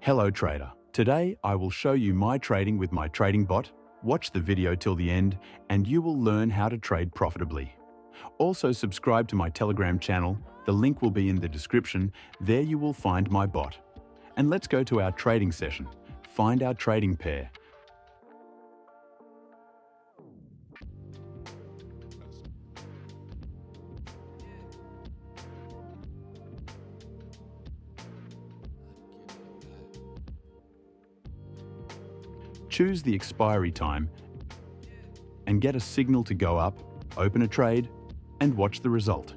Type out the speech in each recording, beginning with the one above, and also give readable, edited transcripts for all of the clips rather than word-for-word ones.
Hello trader. Today I will show you my trading with my trading bot. Watch the video till the end and you will learn how to trade profitably. Also subscribe to my Telegram channel. The link will be in the description. There you will find my bot. And let's go to our trading session. Find our trading pair. Choose the expiry time and get a signal to go up, open a trade, and watch the result.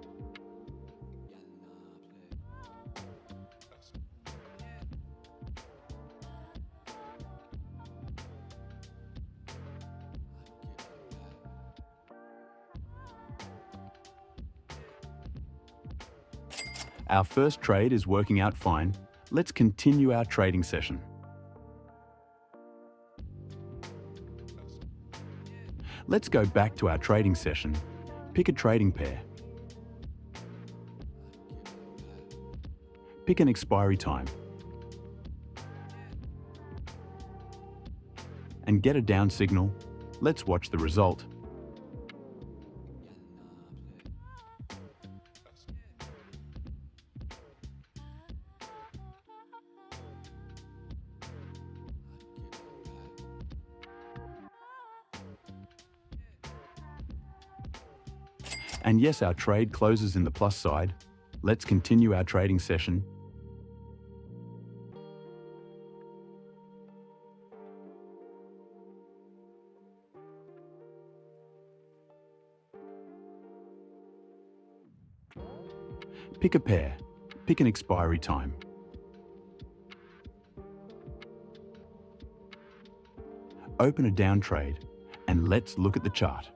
Our first trade is working out fine. Let's continue our trading session. Let's go back to our trading session. Pick a trading pair. Pick an expiry time. And get a down signal. Let's watch the result. And yes, our trade closes in the plus side. Let's continue our trading session. Pick a pair. Pick an expiry time. Open a down trade and let's look at the chart.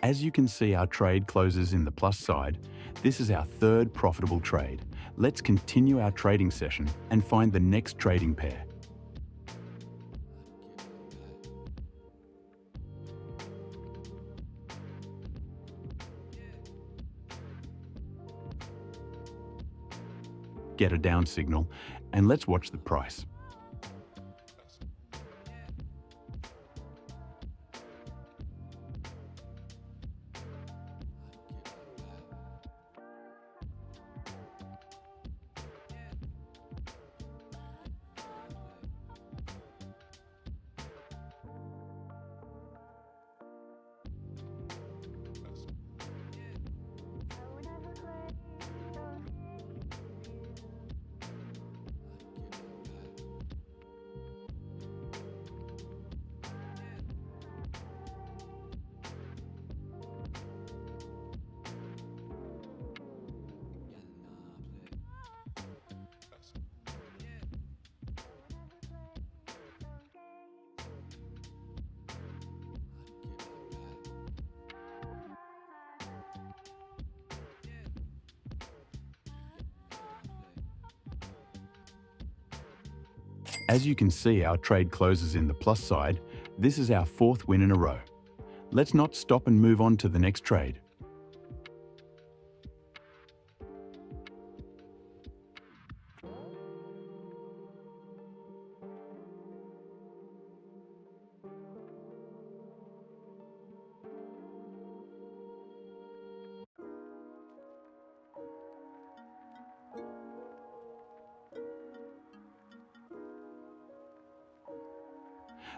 As you can see, our trade closes in the plus side. This is our third profitable trade. Let's continue our trading session and find the next trading pair. Get a down signal and let's watch the price. As you can see, our trade closes in the plus side. This is our fourth win in a row. Let's not stop and move on to the next trade.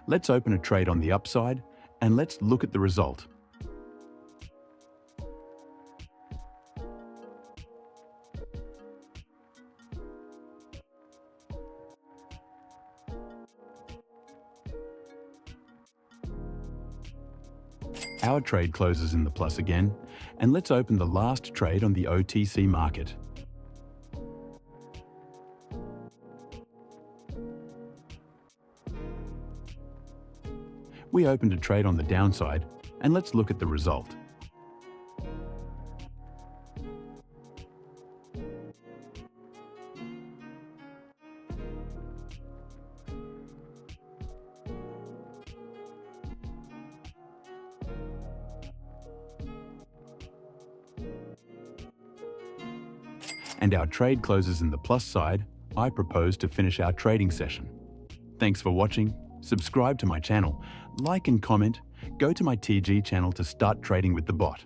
Let's open a trade on the upside and let's look at the result. Our trade closes in the plus again, and let's open the last trade on the OTC market. We opened a trade on the downside, and let's look at the result. and our trade closes in the plus side, I propose to finish our trading session. Thanks for watching. Subscribe to my channel, like and comment. Go to my TG channel to start trading with the bot.